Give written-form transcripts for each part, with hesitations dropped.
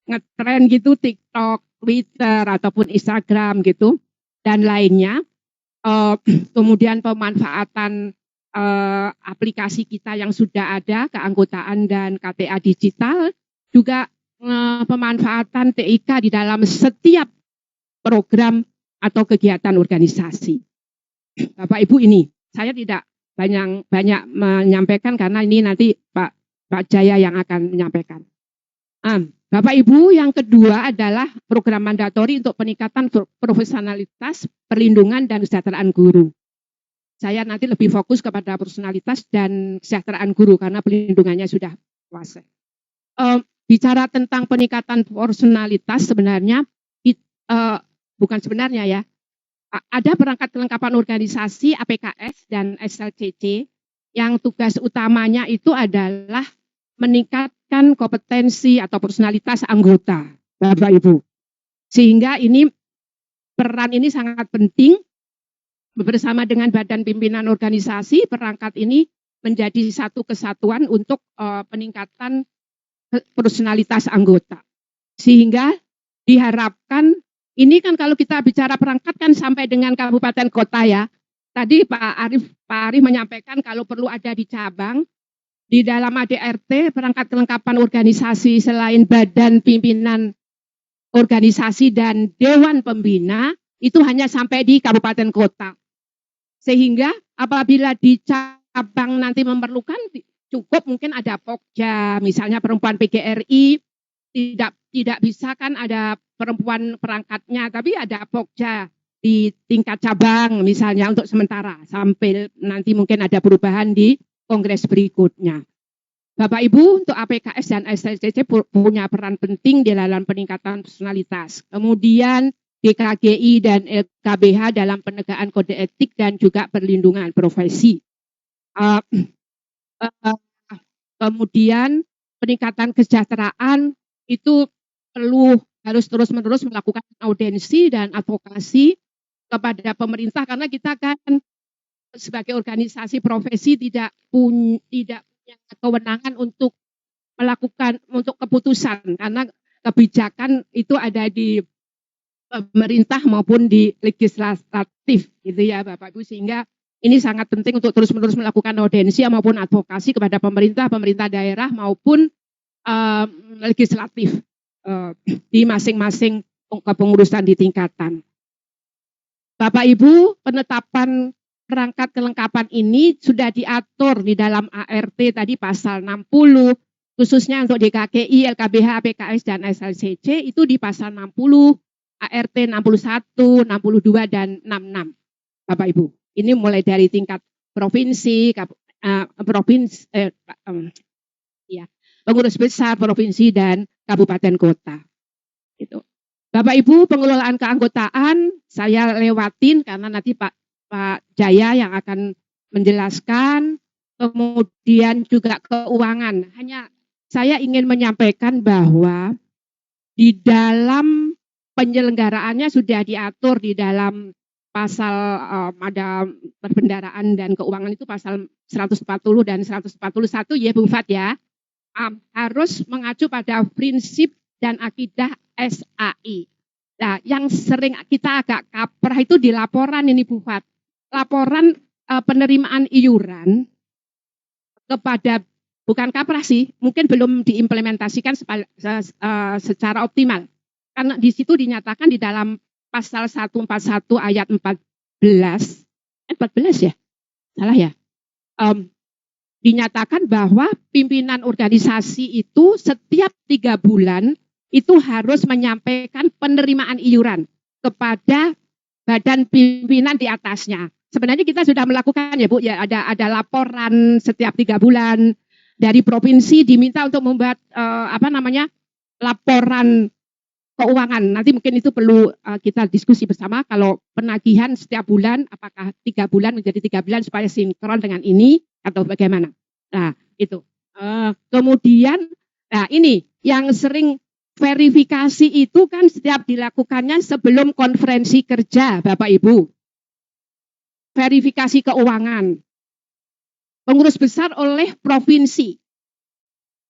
ngetren gitu TikTok, Twitter ataupun Instagram gitu dan lainnya. Kemudian pemanfaatan aplikasi kita yang sudah ada, keanggotaan dan KTA digital, juga pemanfaatan TIK di dalam setiap program atau kegiatan organisasi. Bapak Ibu, ini saya tidak banyak menyampaikan karena ini nanti Pak Jaya yang akan menyampaikan. Bapak Ibu, yang kedua adalah program mandatori untuk peningkatan profesionalitas, perlindungan dan kesejahteraan guru. Saya nanti lebih fokus kepada profesionalitas dan kesejahteraan guru karena perlindungannya sudah kuasa. Bicara tentang peningkatan profesionalitas sebenarnya bukan sebenarnya ya. Ada perangkat kelengkapan organisasi APKS dan SLCC yang tugas utamanya itu adalah meningkatkan kompetensi atau personalitas anggota, Bapak Ibu. Sehingga peran ini sangat penting bersama dengan badan pimpinan organisasi. Perangkat ini menjadi satu kesatuan untuk peningkatan personalitas anggota. Sehingga diharapkan ini kan kalau kita bicara perangkat kan sampai dengan kabupaten kota ya. Tadi Pak Arif menyampaikan kalau perlu ada di cabang, di dalam ADRT perangkat kelengkapan organisasi selain badan pimpinan organisasi dan dewan pembina itu hanya sampai di kabupaten kota. Sehingga apabila di cabang nanti memerlukan cukup mungkin ada Pokja, misalnya perempuan PGRI tidak bisa kan ada perempuan perangkatnya, tapi ada Pokja di tingkat cabang misalnya untuk sementara sampai nanti mungkin ada perubahan di kongres berikutnya. Bapak Ibu, untuk APKS dan SLCC punya peran penting di dalam peningkatan personalitas. Kemudian DKGI dan LKBH dalam penegakan kode etik dan juga perlindungan profesi. Kemudian peningkatan kesejahteraan itu harus terus-menerus melakukan audiensi dan advokasi kepada pemerintah karena kita kan sebagai organisasi profesi tidak punya kewenangan untuk melakukan keputusan karena kebijakan itu ada di pemerintah maupun di legislatif gitu ya Bapak Ibu, sehingga ini sangat penting untuk terus-menerus melakukan audiensi maupun advokasi kepada pemerintah daerah maupun legislatif di masing-masing kepengurusan di tingkatan. Bapak Ibu, penetapan perangkat kelengkapan ini sudah diatur di dalam ART tadi pasal 60, khususnya untuk DKGI, LKBH, APKS, dan SLCC itu di pasal 60, ART 61, 62, dan 66. Bapak Ibu, ini mulai dari tingkat provinsi, pengurus besar provinsi dan kabupaten kota. Itu. Bapak Ibu, pengelolaan keanggotaan saya lewatin karena nanti Pak Jaya yang akan menjelaskan. Kemudian juga keuangan. Hanya saya ingin menyampaikan bahwa di dalam penyelenggaraannya sudah diatur di dalam pasal ada perbendaraan dan keuangan itu pasal 140 dan 141 ya Bu Fat ya. Harus mengacu pada prinsip dan akidah SAI. Nah, yang sering kita agak kaprah itu di laporan ini Bu Fat. Laporan penerimaan iuran kepada, bukan kaprah sih, mungkin belum diimplementasikan secara optimal. Karena di situ dinyatakan di dalam pasal 141 ayat 14 ya? Salah ya? Dinyatakan bahwa pimpinan organisasi itu setiap 3 bulan itu harus menyampaikan penerimaan iuran kepada badan pimpinan di atasnya. Sebenarnya kita sudah melakukan ya Bu, ya ada laporan setiap 3 bulan dari provinsi diminta untuk membuat laporan keuangan. Nanti mungkin itu perlu kita diskusi bersama kalau penagihan setiap bulan apakah 3 bulan menjadi 3 bulan supaya sinkron dengan ini atau bagaimana. Nah, itu. Kemudian ini yang sering verifikasi itu kan setiap dilakukannya sebelum konferensi kerja, Bapak Ibu. Verifikasi keuangan. Pengurus besar oleh provinsi.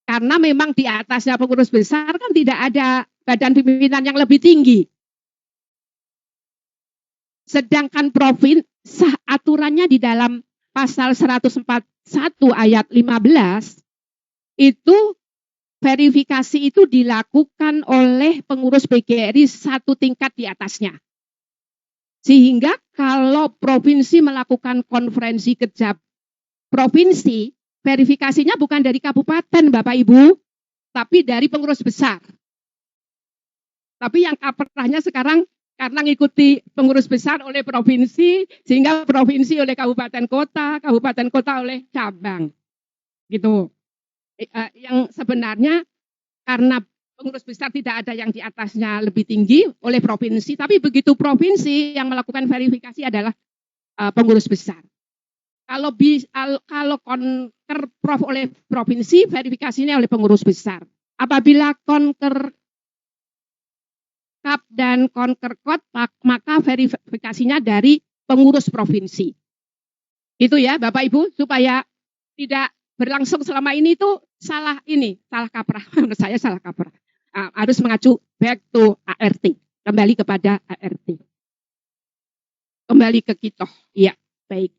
Karena memang di atasnya pengurus besar kan tidak ada badan pimpinan yang lebih tinggi. Sedangkan aturannya di dalam pasal 141 ayat 15 itu verifikasi itu dilakukan oleh pengurus PGRI satu tingkat di atasnya. Sehingga kalau provinsi melakukan konferensi kerja provinsi, verifikasinya bukan dari kabupaten Bapak Ibu, tapi dari pengurus besar. Tapi yang kaprahnya sekarang karena ngikuti pengurus besar oleh provinsi, sehingga provinsi oleh kabupaten kota oleh cabang. Gitu. Yang sebenarnya karena pengurus besar tidak ada yang di atasnya lebih tinggi oleh provinsi, tapi begitu provinsi yang melakukan verifikasi adalah pengurus besar. Kalau konker prof oleh provinsi, verifikasinya oleh pengurus besar. Apabila konker kap dan konker kot, maka verifikasinya dari pengurus provinsi. Itu ya Bapak Ibu, supaya tidak berlangsung selama ini itu salah kaprah. Menurut saya salah kaprah. Harus mengacu back to ART, kembali kepada ART. Kembali ke Kitoh. Iya, baik.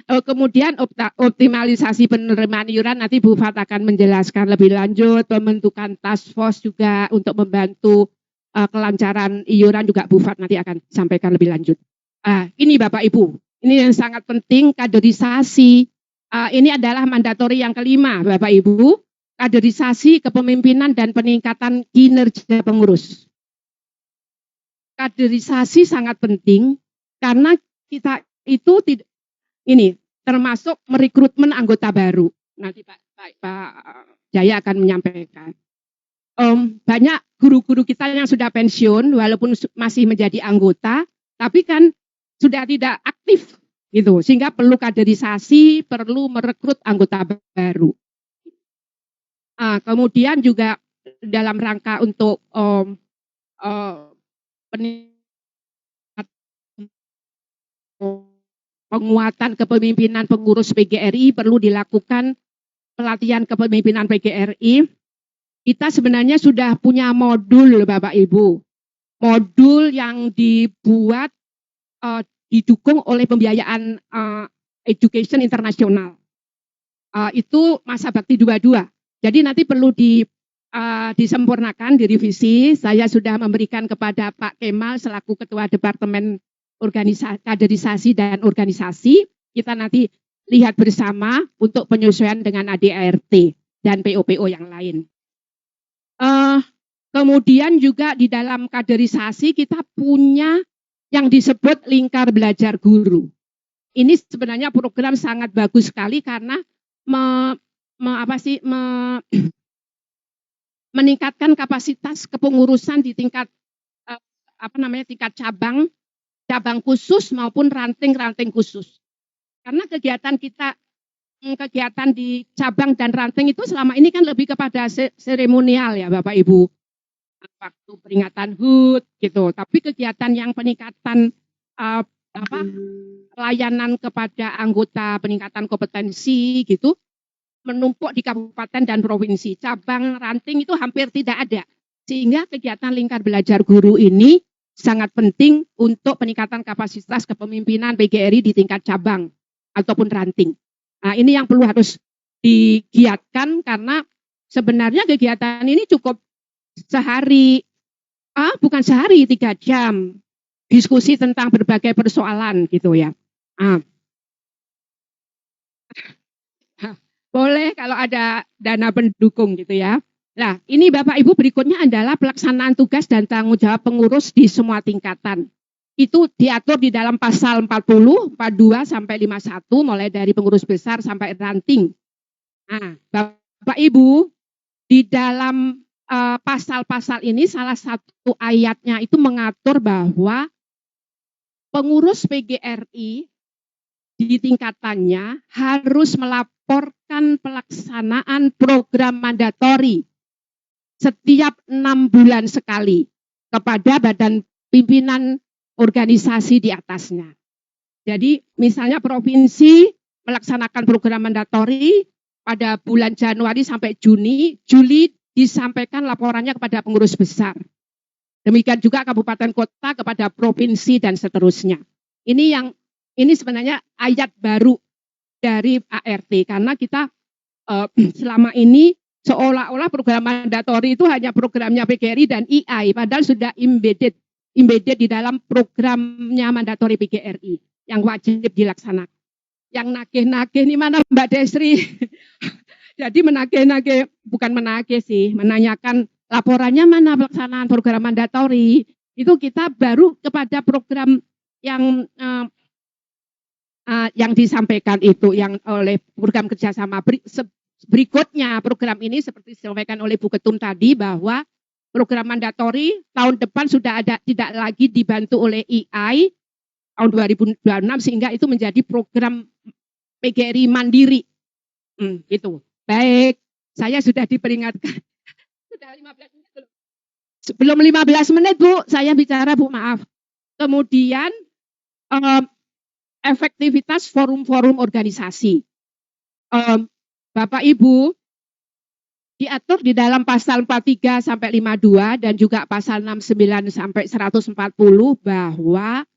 Kemudian optimalisasi penerimaan iuran, nanti Bu Fat akan menjelaskan lebih lanjut. Pembentukan task force juga untuk membantu kelancaran iuran juga Bu Fat nanti akan sampaikan lebih lanjut. Ini Bapak Ibu, ini yang sangat penting, kaderisasi. Ini adalah mandatori yang kelima Bapak Ibu, kaderisasi kepemimpinan dan peningkatan kinerja pengurus. Kaderisasi sangat penting karena kita itu ini termasuk merekrutmen anggota baru. Nanti Pak Jaya akan menyampaikan. Banyak guru-guru kita yang sudah pensiun walaupun masih menjadi anggota, tapi kan sudah tidak aktif gitu, sehingga perlu kaderisasi, perlu merekrut anggota baru. Kemudian juga dalam rangka untuk penguatan kepemimpinan pengurus PGRI, perlu dilakukan pelatihan kepemimpinan PGRI. Kita sebenarnya sudah punya modul Bapak Ibu. Modul yang dibuat didukung oleh pembiayaan education internasional. Itu masa bakti 22. Jadi nanti perlu disempurnakan, direvisi. Saya sudah memberikan kepada Pak Kemal selaku Ketua Departemen Kaderisasi dan Organisasi. Kita nanti lihat bersama untuk penyesuaian dengan ADART dan PO-PO yang lain. Kemudian juga di dalam kaderisasi kita punya yang disebut lingkar belajar guru. Ini sebenarnya program sangat bagus sekali karena meningkatkan kapasitas kepengurusan di tingkat tingkat cabang khusus maupun ranting khusus. Karena kegiatan di cabang dan ranting itu selama ini kan lebih kepada seremonial ya Bapak Ibu. Waktu peringatan HUT gitu. Tapi kegiatan yang peningkatan pelayanan kepada anggota, peningkatan kompetensi gitu menumpuk di kabupaten dan provinsi. Cabang ranting itu hampir tidak ada. Sehingga kegiatan lingkar belajar guru ini sangat penting untuk peningkatan kapasitas kepemimpinan PGRI di tingkat cabang ataupun ranting. Nah, ini yang perlu harus digiatkan karena sebenarnya kegiatan ini cukup sehari, bukan sehari, 3 jam diskusi tentang berbagai persoalan gitu ya. Boleh kalau ada dana pendukung gitu ya. Nah, ini Bapak Ibu berikutnya adalah pelaksanaan tugas dan tanggung jawab pengurus di semua tingkatan. Itu diatur di dalam pasal 40, 42 sampai 51 mulai dari pengurus besar sampai ranting. Nah, Bapak Ibu di dalam pasal-pasal ini salah satu ayatnya itu mengatur bahwa pengurus PGRI di tingkatannya harus melaporkan pelaksanaan program mandatori setiap 6 bulan sekali kepada badan pimpinan organisasi di atasnya. Jadi misalnya provinsi melaksanakan program mandatori, pada bulan Januari sampai Juli disampaikan laporannya kepada pengurus besar. Demikian juga kabupaten kota kepada provinsi dan seterusnya. Ini sebenarnya ayat baru dari ART karena kita selama ini seolah-olah program mandatori itu hanya programnya PGRI dan IAI, padahal sudah embedded di dalam programnya mandatori PGRI yang wajib dilaksanakan. Yang nagih-nagih ini mana Mbak Desri? Jadi menagih-nagih, bukan menagih sih, menanyakan laporannya mana pelaksanaan program mandatori. Itu kita baru kepada program yang disampaikan itu, yang oleh program kerjasama. Berikutnya program ini seperti disampaikan oleh Bu Ketum tadi bahwa program mandatori tahun depan sudah tidak lagi dibantu oleh IAI tahun 2026 sehingga itu menjadi program PGRI mandiri. Gitu. Baik, saya sudah diperingatkan. Sudah 15 menit belum? Belum 15 menit Bu, saya bicara Bu, maaf. Kemudian efektivitas forum-forum organisasi. Bapak Ibu, diatur di dalam pasal 43 sampai 52 dan juga pasal 69 sampai 140 bahwa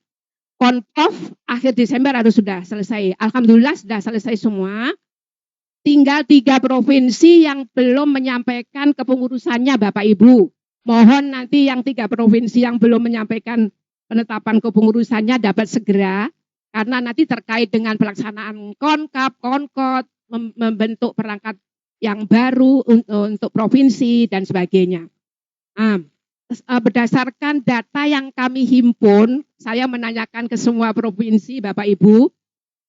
Konpov akhir Desember harus sudah selesai. Alhamdulillah sudah selesai semua. Tinggal 3 provinsi yang belum menyampaikan kepengurusannya Bapak Ibu. Mohon nanti yang 3 provinsi yang belum menyampaikan penetapan kepengurusannya dapat segera. Karena nanti terkait dengan pelaksanaan konkap, konkot, membentuk perangkat yang baru untuk provinsi dan sebagainya. Berdasarkan data yang kami himpun, saya menanyakan ke semua provinsi Bapak Ibu,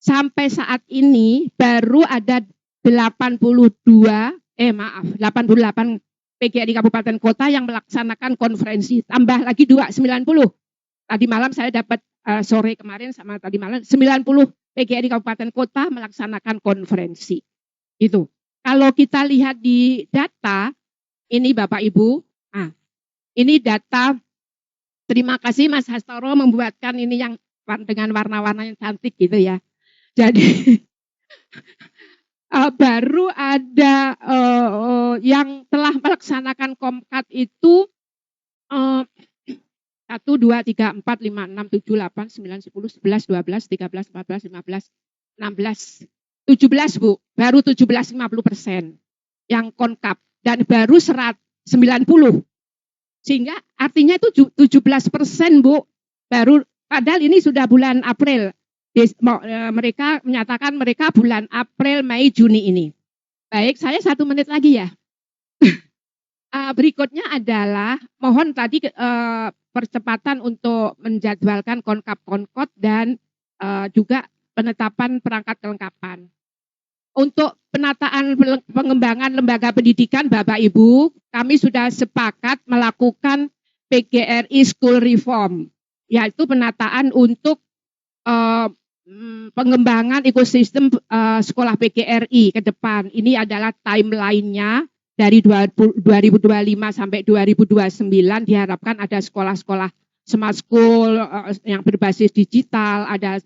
sampai saat ini baru ada 88 PGRI Kabupaten Kota yang melaksanakan konferensi, tambah lagi 90. Tadi malam saya dapat sore kemarin sama tadi malam 90 PGRI Kabupaten Kota melaksanakan konferensi. Itu. Kalau kita lihat di data ini Bapak Ibu, ini data. Terima kasih Mas Hastoro membuatkan ini yang dengan warna-warna yang cantik gitu ya. Jadi baru ada yang telah melaksanakan komkat itu 1, 2, 3, 4, 5, 6, 7, 8, 9, 10, 11, 12, 13, 14, 15, 16, 17 Bu. Baru 17, 50% yang konkap. Dan baru 90. Sehingga artinya itu 17% Bu. Baru, padahal ini sudah bulan April. Mereka menyatakan mereka bulan April, Mei, Juni ini. Baik, saya 1 menit lagi ya. Berikutnya adalah mohon tadi percepatan untuk menjadwalkan konkap-konkot dan juga penetapan perangkat kelengkapan. Untuk penataan pengembangan lembaga pendidikan Bapak Ibu, kami sudah sepakat melakukan PGRI School Reform, yaitu penataan untuk pengembangan ekosistem sekolah PGRI ke depan. Ini adalah timeline-nya. Dari 2025 sampai 2029 diharapkan ada sekolah-sekolah smart school yang berbasis digital, ada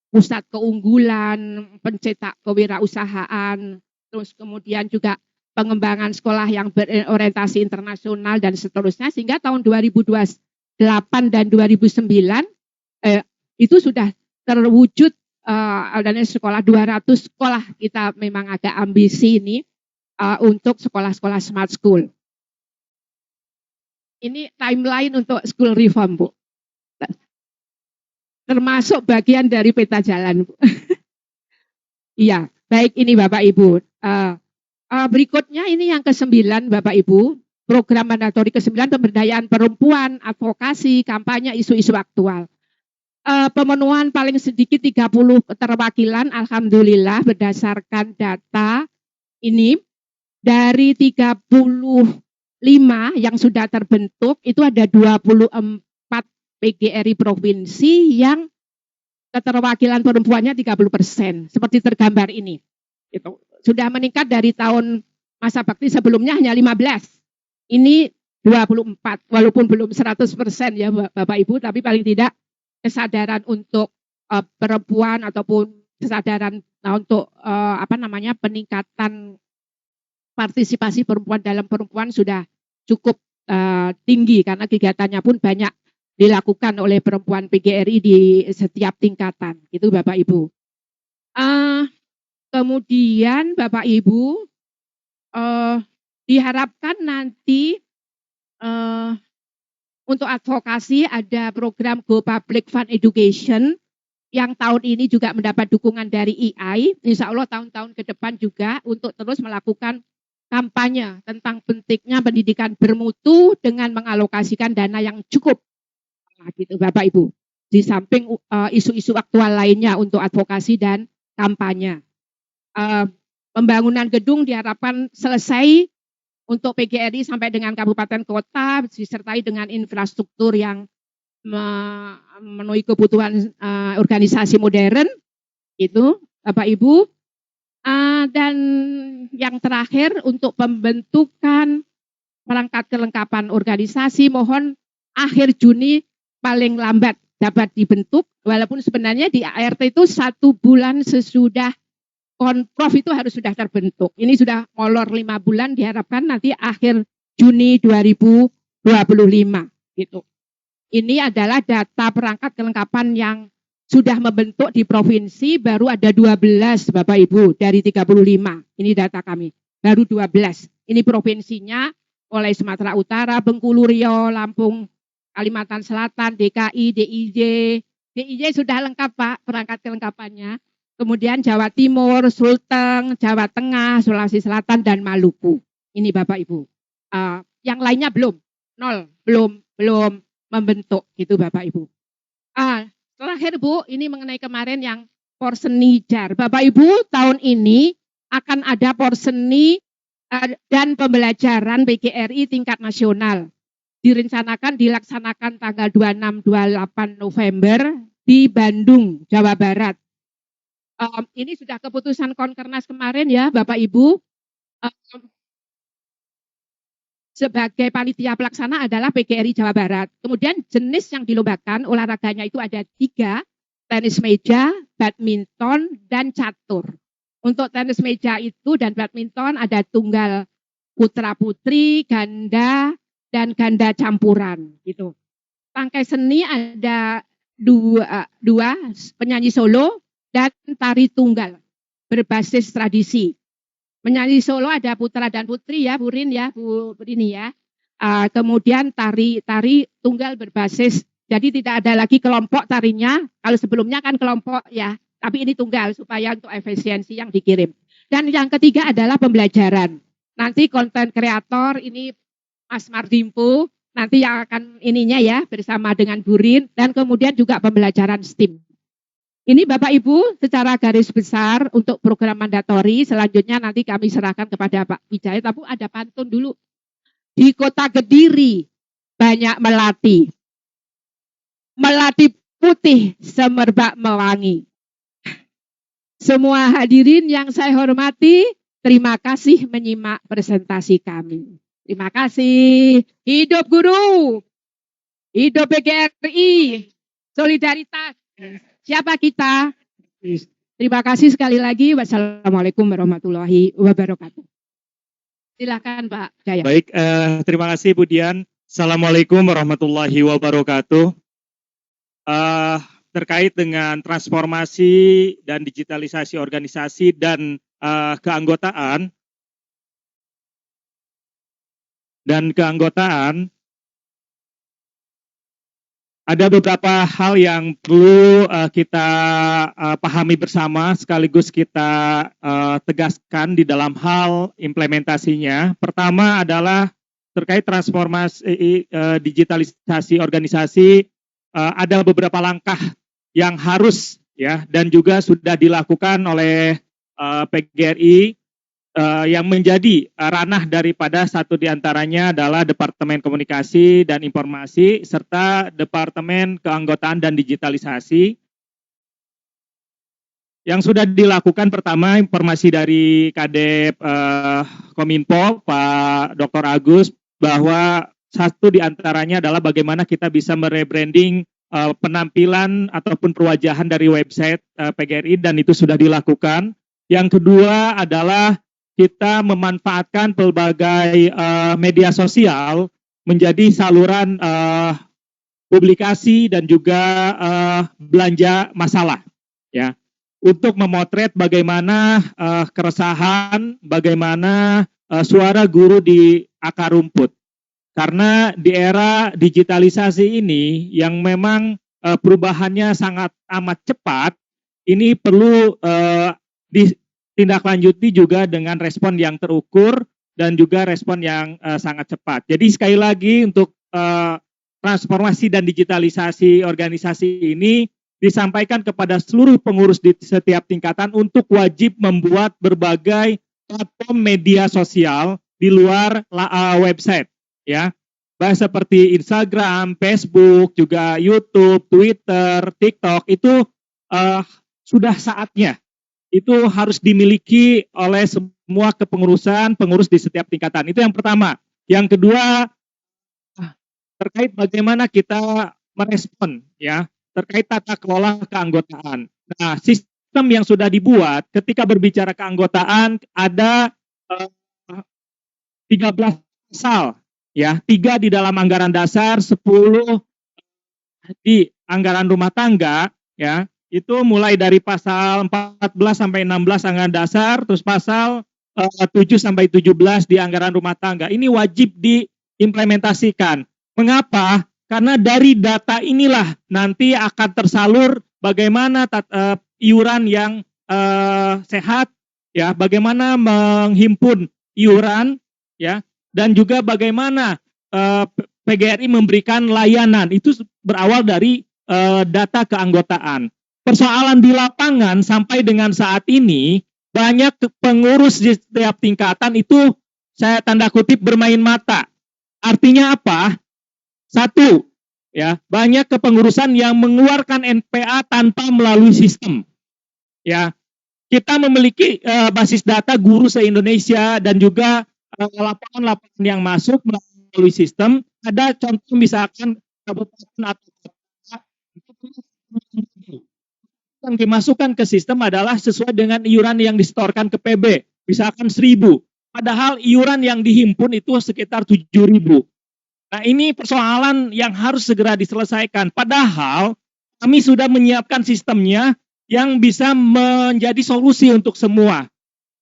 pusat keunggulan, pencetak kewirausahaan, terus kemudian juga pengembangan sekolah yang berorientasi internasional dan seterusnya, sehingga tahun 2028 dan 2009 itu sudah terwujud adanya sekolah 200 sekolah. Kita memang agak ambisi ini untuk sekolah-sekolah smart school. Ini timeline untuk school reform, Bu. Termasuk bagian dari peta jalan, Bu. Iya, baik ini Bapak Ibu. Berikutnya ini yang ke-9 Bapak Ibu. Program mandatori ke-9 pemberdayaan perempuan, advokasi, kampanye isu-isu aktual. Pemenuhan paling sedikit 30 keterwakilan, alhamdulillah berdasarkan data ini. Dari 35 yang sudah terbentuk, itu ada 24 PGRI provinsi yang keterwakilan perempuannya 30%, seperti tergambar ini. Itu sudah meningkat dari tahun masa bakti sebelumnya hanya 15. Ini 24, walaupun belum 100% ya Bapak Ibu, tapi paling tidak kesadaran untuk perempuan ataupun kesadaran untuk peningkatan partisipasi perempuan dalam perempuan sudah cukup tinggi karena kegiatannya pun banyak dilakukan oleh perempuan PGRI di setiap tingkatan, gitu Bapak Ibu. Kemudian Bapak Ibu diharapkan nanti untuk advokasi ada program Go Public Fund Education yang tahun ini juga mendapat dukungan dari EI. Insya Allah tahun-tahun ke depan juga untuk terus melakukan kampanye tentang pentingnya pendidikan bermutu dengan mengalokasikan dana yang cukup. Nah, gitu Bapak Ibu. Di samping isu-isu aktual lainnya untuk advokasi dan kampanye. Pembangunan gedung diharapkan selesai untuk PGRI sampai dengan kabupaten kota disertai dengan infrastruktur yang memenuhi kebutuhan organisasi modern itu Bapak Ibu. Dan yang terakhir untuk pembentukan perangkat kelengkapan organisasi mohon akhir Juni paling lambat dapat dibentuk, walaupun sebenarnya di ART itu 1 bulan sesudah Konprof itu harus sudah terbentuk. Ini sudah molor 5 bulan, diharapkan nanti akhir Juni 2025 gitu. Ini adalah data perangkat kelengkapan yang sudah membentuk di provinsi, baru ada 12 Bapak Ibu dari 35. Ini data kami, baru 12. Ini provinsinya oleh Sumatera Utara, Bengkulu, Riau, Lampung, Kalimantan Selatan, DKI, DIY. DIY sudah lengkap Pak perangkat kelengkapannya. Kemudian Jawa Timur, Sulteng, Jawa Tengah, Sulawesi Selatan, dan Maluku. Ini Bapak Ibu. Yang lainnya belum, nol, belum membentuk gitu Bapak Ibu. Terakhir Bu, ini mengenai kemarin yang porseni JAR. Bapak Ibu, tahun ini akan ada porseni dan pembelajaran PGRI tingkat nasional. Direncanakan dilaksanakan tanggal 26-28 November di Bandung, Jawa Barat. Ini sudah keputusan Konkernas kemarin ya Bapak Ibu. Sebagai panitia pelaksana adalah PGRI Jawa Barat. Kemudian jenis yang dilombakan olahraganya itu ada 3, tenis meja, badminton, dan catur. Untuk tenis meja itu dan badminton ada tunggal putra putri, ganda, dan ganda campuran gitu. Tangkai seni ada dua penyanyi solo dan tari tunggal berbasis tradisi. Menyanyi solo ada putra dan putri ya, Bu Rin ya, Bu Rini ya. Kemudian tari tunggal berbasis, jadi tidak ada lagi kelompok tarinya. Kalau sebelumnya kan kelompok ya, tapi ini tunggal supaya untuk efisiensi yang dikirim. Dan yang ketiga adalah pembelajaran. Nanti konten kreator ini Mas Mardimpo nanti yang akan ininya ya bersama dengan Bu Rin, dan kemudian juga pembelajaran STEAM. Ini Bapak Ibu secara garis besar untuk program mandatori, selanjutnya nanti kami serahkan kepada Pak Wijaya, tapi ada pantun dulu. Di Kota Kediri banyak melati. Melati putih semerbak mewangi. Semua hadirin yang saya hormati, terima kasih menyimak presentasi kami. Terima kasih. Hidup guru. Hidup PGRI. Solidaritas. Siapa kita? Terima kasih sekali lagi. Wassalamualaikum warahmatullahi wabarakatuh. Silakan Pak Jaya. Baik, terima kasih Bu Dian. Assalamualaikum warahmatullahi wabarakatuh. Terkait dengan transformasi dan digitalisasi organisasi dan keanggotaan, ada beberapa hal yang perlu kita pahami bersama, sekaligus kita tegaskan di dalam hal implementasinya. Pertama adalah terkait transformasi digitalisasi organisasi, ada beberapa langkah yang harus ya dan juga sudah dilakukan oleh PGRI. Yang menjadi ranah daripada satu diantaranya adalah Departemen Komunikasi dan Informasi serta Departemen Keanggotaan dan Digitalisasi. Yang sudah dilakukan pertama informasi dari Kadep Kominfo Pak Dr. Agus bahwa satu diantaranya adalah bagaimana kita bisa merebranding penampilan ataupun perwajahan dari website PGRI dan itu sudah dilakukan. Yang kedua adalah kita memanfaatkan berbagai media sosial menjadi saluran publikasi dan juga belanja masalah, ya, untuk memotret bagaimana keresahan, bagaimana suara guru di akar rumput. Karena di era digitalisasi ini yang memang perubahannya sangat amat cepat, ini perlu ditindaklanjuti juga dengan respon yang terukur dan juga respon yang sangat cepat. Jadi sekali lagi untuk transformasi dan digitalisasi organisasi ini disampaikan kepada seluruh pengurus di setiap tingkatan untuk wajib membuat berbagai platform media sosial di luar website, ya, baik seperti Instagram, Facebook, juga YouTube, Twitter, TikTok, itu sudah saatnya itu harus dimiliki oleh semua kepengurusan pengurus di setiap tingkatan. Itu yang pertama. Yang kedua, terkait bagaimana kita merespon, ya, terkait tata kelola keanggotaan. Nah, sistem yang sudah dibuat ketika berbicara keanggotaan ada 13 pasal, ya, 3 di dalam anggaran dasar, 10 di anggaran rumah tangga, ya. Itu mulai dari pasal 14 sampai 16 anggaran dasar, terus pasal 7 sampai 17 di anggaran rumah tangga. Ini wajib diimplementasikan. Mengapa? Karena dari data inilah nanti akan tersalur bagaimana iuran yang sehat, ya, bagaimana menghimpun iuran, ya, dan juga bagaimana PGRI memberikan layanan. Itu berawal dari data keanggotaan. Persoalan di lapangan sampai dengan saat ini banyak pengurus di setiap tingkatan itu saya tanda kutip bermain mata. Artinya apa? Satu, ya, banyak kepengurusan yang mengeluarkan NPA tanpa melalui sistem. Ya, kita memiliki basis data guru se-Indonesia dan juga lapangan-lapangan yang masuk melalui sistem. Ada contoh misalkan kabupaten atau kota yang dimasukkan ke sistem adalah sesuai dengan iuran yang disetorkan ke PB, misalkan 1.000. Padahal iuran yang dihimpun itu sekitar 7.000. Nah, ini persoalan yang harus segera diselesaikan. Padahal kami sudah menyiapkan sistemnya yang bisa menjadi solusi untuk semua.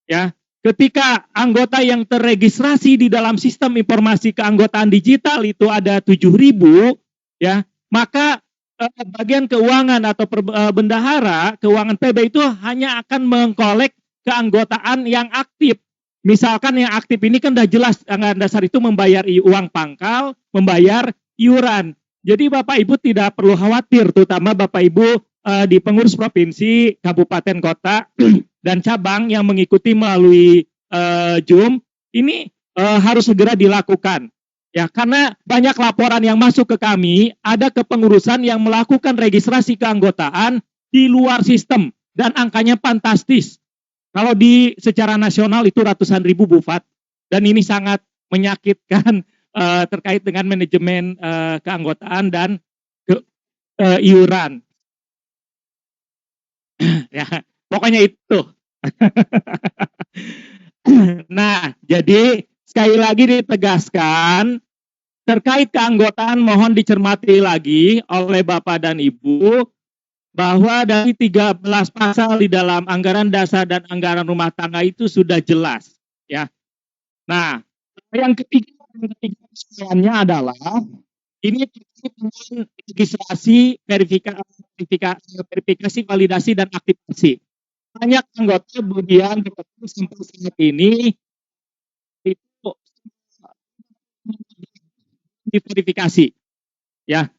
Ya, ketika anggota yang terregistrasi di dalam sistem informasi keanggotaan digital itu ada 7.000, ya, maka bagian keuangan atau bendahara keuangan PB itu hanya akan mengkolek keanggotaan yang aktif. Misalkan yang aktif ini kan sudah jelas anggaran dasar itu membayar uang pangkal, membayar iuran. Jadi Bapak Ibu tidak perlu khawatir, terutama Bapak Ibu di pengurus provinsi, kabupaten, kota, dan cabang yang mengikuti melalui Zoom, ini harus segera dilakukan. Ya, karena banyak laporan yang masuk ke kami, ada kepengurusan yang melakukan registrasi keanggotaan di luar sistem dan angkanya fantastis. Kalau di secara nasional itu ratusan ribu, Bu Fat, dan ini sangat menyakitkan terkait dengan manajemen keanggotaan dan iuran. Ya, pokoknya itu. Nah, jadi sekali lagi ditegaskan, terkait keanggotaan mohon dicermati lagi oleh Bapak dan Ibu, bahwa dari 13 pasal di dalam anggaran dasar dan anggaran rumah tangga itu sudah jelas. Ya. Nah, yang ketiga persoalannya adalah, ini dengan registrasi, verifikasi, validasi, dan aktivasi. Banyak anggota kemudian sampai saat ini itu diverifikasi, ya,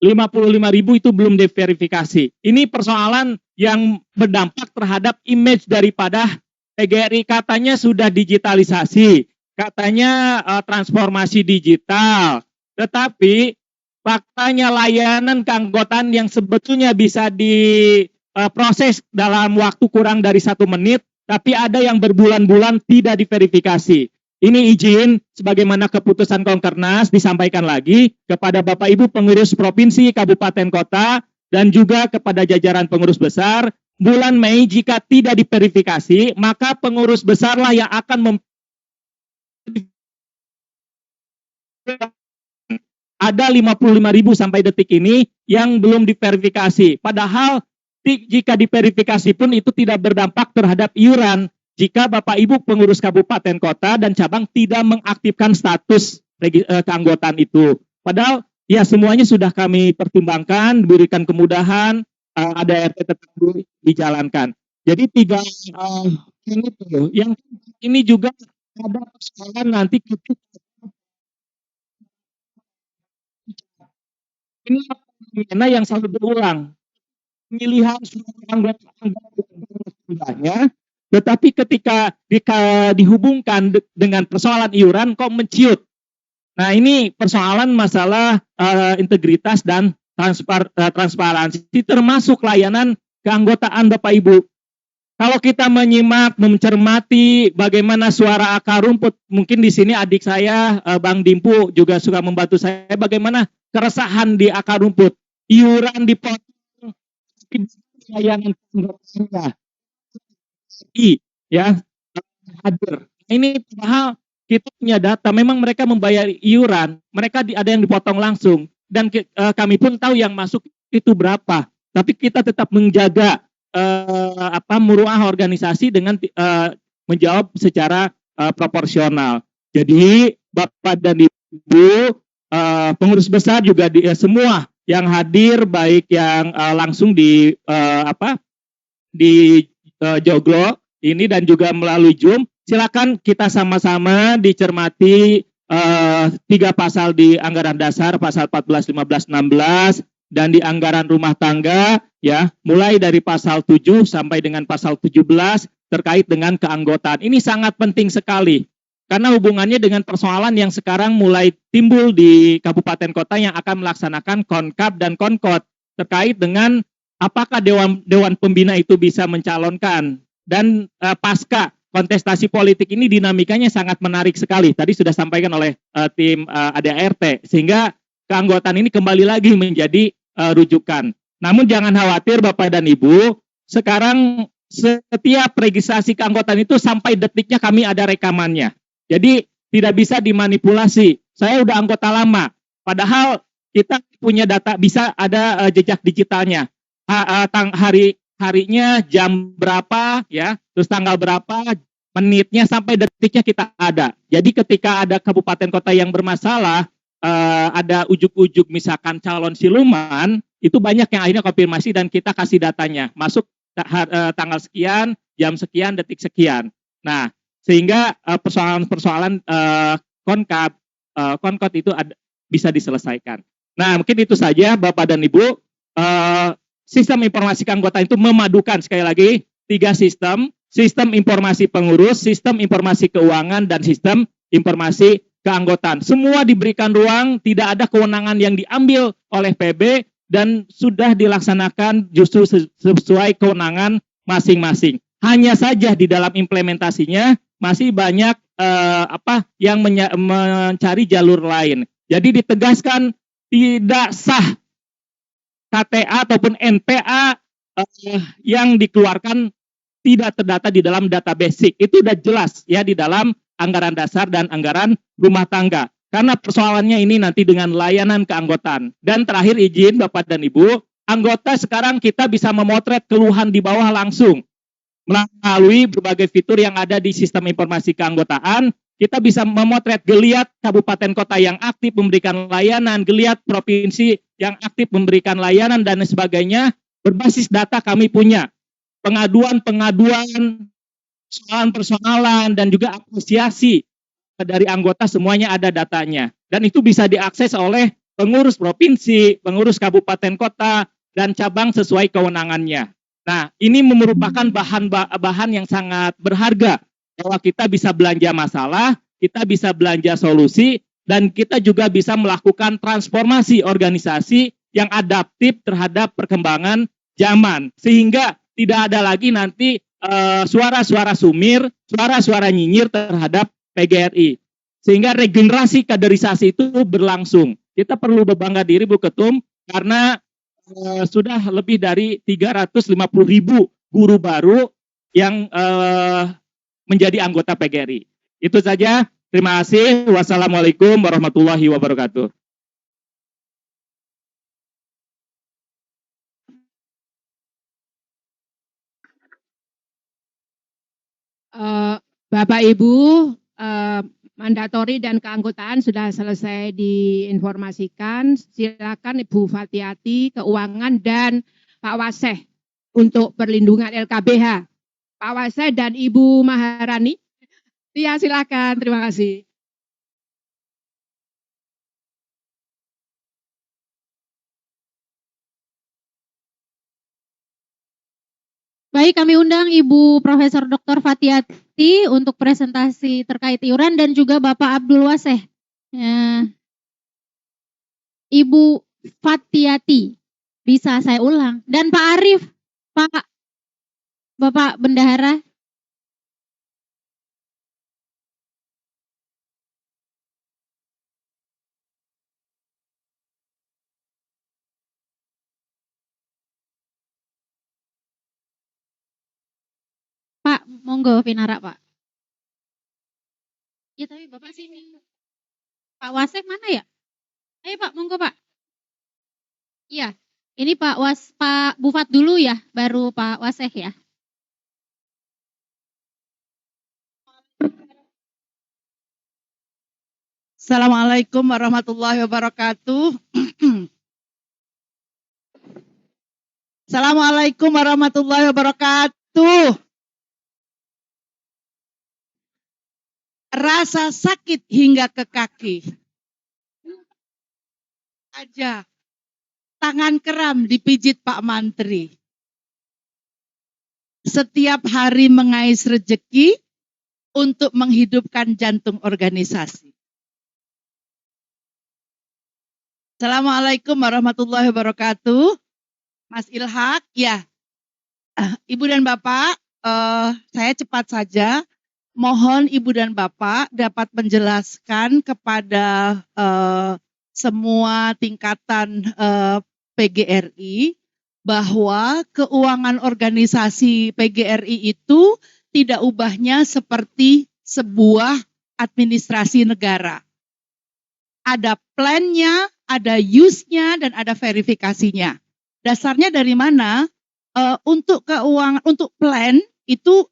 55.000 itu belum diverifikasi. Ini persoalan yang berdampak terhadap image daripada PGRI. Katanya sudah digitalisasi, katanya transformasi digital, tetapi faktanya layanan keanggotaan yang sebetulnya bisa diproses dalam waktu kurang dari 1 menit, tapi ada yang berbulan-bulan tidak diverifikasi. Ini izin sebagaimana keputusan Konkernas disampaikan lagi kepada Bapak Ibu pengurus provinsi, kabupaten, kota, dan juga kepada jajaran pengurus besar bulan Mei jika tidak diverifikasi, maka pengurus besarlah yang akan ada 55.000 sampai detik ini yang belum diverifikasi. Padahal jika diverifikasi pun itu tidak berdampak terhadap iuran jika Bapak Ibu pengurus kabupaten kota dan cabang tidak mengaktifkan status keanggotaan itu. Padahal ya semuanya sudah kami pertimbangkan, berikan kemudahan, ada RT tetap dijalankan. Jadi tiga ini tuh. Yang ini juga ada persoalan nanti kita ini fenomena yang selalu berulang. Pemilihan anggota-anggotanya, tetapi ketika dihubungkan dengan persoalan iuran kok menciut. Nah, ini persoalan masalah integritas dan transparansi termasuk layanan keanggotaan Bapak Ibu. Kalau kita menyimak, mencermati bagaimana suara akar rumput, mungkin di sini adik saya, Bang Dimpu juga suka membantu saya bagaimana keresahan di akar rumput, iuran dipotong, layanan keanggotaannya, ya hadir. Ini padahal kita punya data, memang mereka membayar iuran, mereka ada yang dipotong langsung, dan kami pun tahu yang masuk itu berapa, tapi kita tetap menjaga muruah organisasi dengan menjawab secara proporsional. Jadi Bapak dan Ibu pengurus besar juga semua yang hadir baik yang langsung di Joglo ini dan juga melalui Zoom, silakan kita sama-sama dicermati 3 pasal di anggaran dasar, pasal 14, 15, 16 dan di anggaran rumah tangga ya, mulai dari pasal 7 sampai dengan pasal 17 terkait dengan keanggotaan. Ini sangat penting sekali karena hubungannya dengan persoalan yang sekarang mulai timbul di kabupaten kota yang akan melaksanakan konkap dan konkot terkait dengan apakah dewan pembina itu bisa mencalonkan, dan pasca kontestasi politik ini dinamikanya sangat menarik sekali. Tadi sudah sampaikan oleh tim ADART, sehingga keanggotaan ini kembali lagi menjadi rujukan. Namun jangan khawatir Bapak dan Ibu, sekarang setiap registrasi keanggotaan itu sampai detiknya kami ada rekamannya. Jadi tidak bisa dimanipulasi. Saya udah anggota lama, padahal kita punya data, bisa ada jejak digitalnya. Harinya jam berapa ya, terus tanggal berapa, menitnya sampai detiknya kita ada. Jadi ketika ada kabupaten kota yang bermasalah, ada ujuk-ujuk misalkan calon siluman, itu banyak yang akhirnya konfirmasi dan kita kasih datanya, masuk tanggal sekian, jam sekian, detik sekian. Nah, sehingga persoalan-persoalan konkot itu bisa diselesaikan. Nah, mungkin itu saja Bapak dan Ibu. Sistem informasi keanggotaan itu memadukan sekali lagi 3 sistem, sistem informasi pengurus, sistem informasi keuangan, dan sistem informasi keanggotaan. Semua diberikan ruang, tidak ada kewenangan yang diambil oleh PB dan sudah dilaksanakan justru sesuai kewenangan masing-masing. Hanya saja di dalam implementasinya masih banyak yang mencari jalur lain. Jadi ditegaskan tidak sah KTA ataupun NPA yang dikeluarkan tidak terdata di dalam data basic. Itu sudah jelas ya di dalam anggaran dasar dan anggaran rumah tangga. Karena persoalannya ini nanti dengan layanan keanggotaan. Dan terakhir izin Bapak dan Ibu, anggota sekarang kita bisa memotret keluhan di bawah langsung. Melalui berbagai fitur yang ada di sistem informasi keanggotaan, kita bisa memotret geliat kabupaten kota yang aktif memberikan layanan, geliat provinsi yang aktif memberikan layanan, dan sebagainya. Berbasis data kami punya pengaduan-pengaduan, persoalan-persoalan, dan juga apresiasi dari anggota, semuanya ada datanya. Dan itu bisa diakses oleh pengurus provinsi, pengurus kabupaten kota, dan cabang sesuai kewenangannya. Nah, ini merupakan bahan yang sangat berharga bahwa kita bisa belanja masalah, kita bisa belanja solusi, dan kita juga bisa melakukan transformasi organisasi yang adaptif terhadap perkembangan zaman. Sehingga tidak ada lagi nanti suara-suara sumir, suara-suara nyinyir terhadap PGRI. Sehingga regenerasi kaderisasi itu berlangsung. Kita perlu berbangga diri Bu Ketum, karena sudah lebih dari 350.000 guru baru yang menjadi anggota PGRI. Itu saja. Terima kasih. Wassalamualaikum warahmatullahi wabarakatuh. Bapak Ibu, mandatori dan keanggotaan sudah selesai diinformasikan. Silakan Ibu Fatiyati, Keuangan, dan Pak Waseh untuk perlindungan LKBH. Pak Waseh dan Ibu Maharani. Ya, silakan. Terima kasih. Baik, kami undang Ibu Profesor Dr. Fatiyati untuk presentasi terkait iuran dan juga Bapak Abdul Waseh. Ibu Fatiyati, bisa saya ulang. Dan Pak Arif, Bapak Bendahara. Pak, monggo Vinara Pak. Ya tapi Bapak sini. Pak Wasek mana ya? Ayo Pak, monggo Pak. Iya, ini Pak Bufat dulu ya, baru Pak Wasek ya. Assalamualaikum warahmatullahi wabarakatuh. Assalamualaikum warahmatullahi wabarakatuh. Rasa sakit hingga ke kaki. Aja. Tangan kram dipijit Pak Mantri. Setiap hari mengais rejeki untuk menghidupkan jantung organisasi. Assalamualaikum warahmatullahi wabarakatuh. Mas Ilhaq, ya. Ibu dan Bapak, saya cepat saja. Mohon Ibu dan Bapak dapat menjelaskan kepada semua tingkatan PGRI bahwa keuangan organisasi PGRI itu tidak ubahnya seperti sebuah administrasi negara. Ada plan-nya, ada use-nya, dan ada verifikasinya. Dasarnya dari mana? Untuk keuangan, untuk plan itu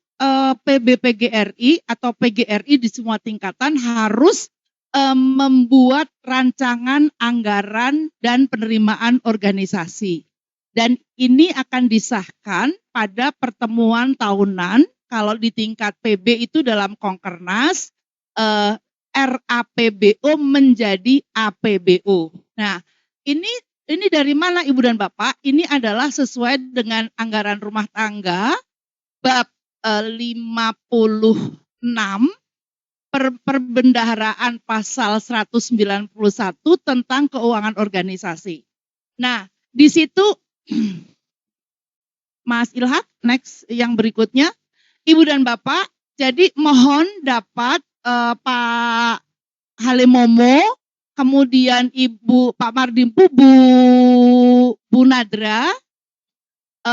PBPGRI atau PGRI di semua tingkatan harus membuat rancangan anggaran dan penerimaan organisasi. Dan ini akan disahkan pada pertemuan tahunan. Kalau di tingkat PB itu dalam Konkernas, RAPBO menjadi APBO. Nah, ini dari mana Ibu dan Bapak? Ini adalah sesuai dengan anggaran rumah tangga bab 56 perbendaharaan pasal 191 tentang keuangan organisasi. Nah, di situ Mas Ilhaq, next yang berikutnya, Ibu dan Bapak, jadi mohon dapat Pak Halimomo, kemudian Ibu Pak Mardimpu, Bu Nadra,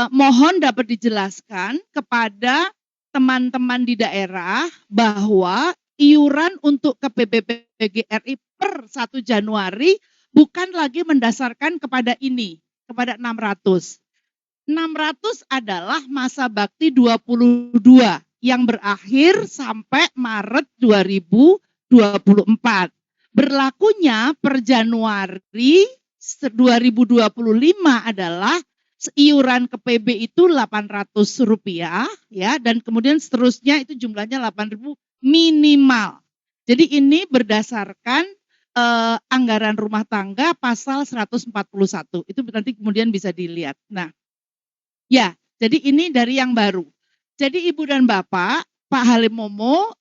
mohon dapat dijelaskan kepada teman-teman di daerah bahwa iuran untuk ke PBPGRI per 1 Januari bukan lagi mendasarkan kepada ini, kepada 600. 600 adalah masa bakti 22 yang berakhir sampai Maret 2024. Berlakunya per Januari 2025 adalah iuran ke PB itu Rp800 ya, dan kemudian seterusnya itu jumlahnya 8.000 minimal. Jadi ini berdasarkan anggaran rumah tangga pasal 141. Itu nanti kemudian bisa dilihat. Nah, ya, jadi ini dari yang baru. Jadi Ibu dan Bapak, Pak Halimomo,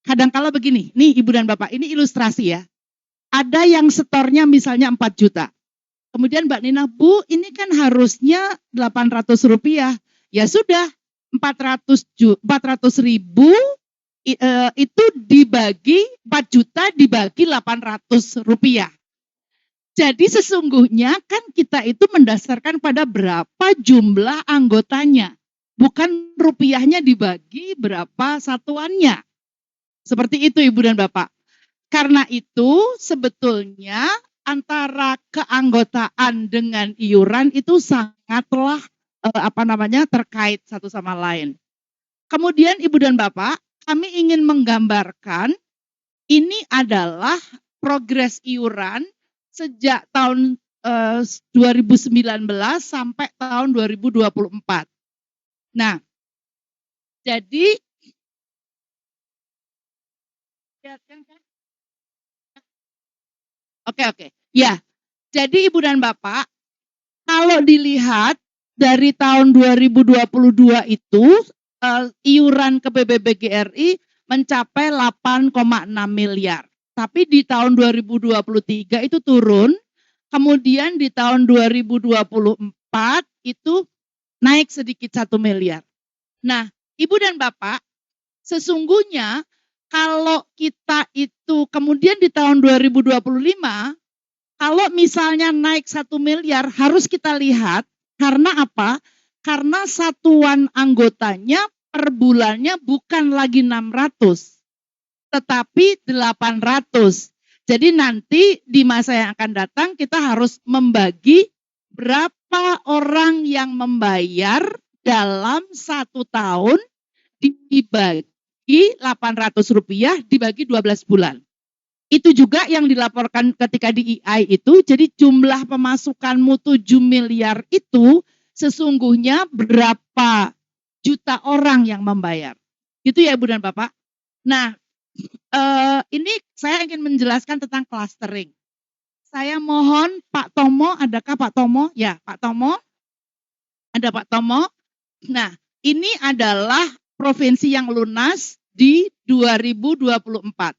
kadangkala begini, nih Ibu dan Bapak, ini ilustrasi ya. Ada yang setornya misalnya 4 juta. Kemudian Mbak Nina, Bu, ini kan harusnya Rp800. Ya sudah, 400.000 itu dibagi 4 juta dibagi Rp800. Jadi sesungguhnya kan kita itu mendasarkan pada berapa jumlah anggotanya. Bukan rupiahnya dibagi berapa satuannya. Seperti itu Ibu dan Bapak. Karena itu sebetulnya antara keanggotaan dengan iuran itu sangatlah terkait satu sama lain. Kemudian Ibu dan Bapak, kami ingin menggambarkan ini adalah progres iuran sejak tahun 2019 sampai tahun 2024. Nah, jadi Oke. Ya, jadi Ibu dan Bapak, kalau dilihat dari tahun 2022 itu iuran ke PBBGRI mencapai 8,6 miliar. Tapi di tahun 2023 itu turun, kemudian di tahun 2024 itu naik sedikit 1 miliar. Nah, Ibu dan Bapak, sesungguhnya kalau kita itu kemudian di tahun 2025, kalau misalnya naik 1 miliar harus kita lihat karena apa? Karena satuan anggotanya per bulannya bukan lagi 600, tetapi 800. Jadi nanti di masa yang akan datang kita harus membagi berapa orang yang membayar dalam 1 tahun dibagi 800 rupiah dibagi 12 bulan. Itu juga yang dilaporkan ketika di EI itu, jadi jumlah pemasukanmu 7 miliar itu sesungguhnya berapa juta orang yang membayar. Gitu ya Ibu dan Bapak. Nah, ini saya ingin menjelaskan tentang clustering. Saya mohon Pak Tomo, adakah Pak Tomo? Ya, Pak Tomo. Ada Pak Tomo. Nah, ini adalah provinsi yang lunas di 2024.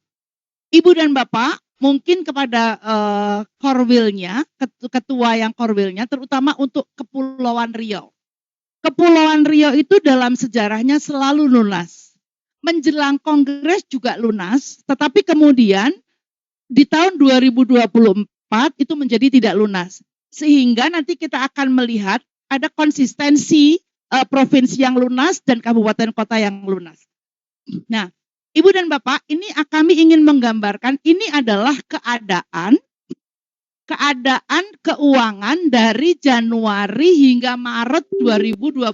Ibu dan Bapak, mungkin kepada Korwilnya, ketua yang Korwilnya, terutama untuk Kepulauan Riau. Kepulauan Riau itu dalam sejarahnya selalu lunas. Menjelang Kongres juga lunas, tetapi kemudian di tahun 2024 itu menjadi tidak lunas. Sehingga nanti kita akan melihat ada konsistensi provinsi yang lunas dan kabupaten kota yang lunas. Nah, Ibu dan Bapak, ini kami ingin menggambarkan ini adalah keadaan keuangan dari Januari hingga Maret 2025.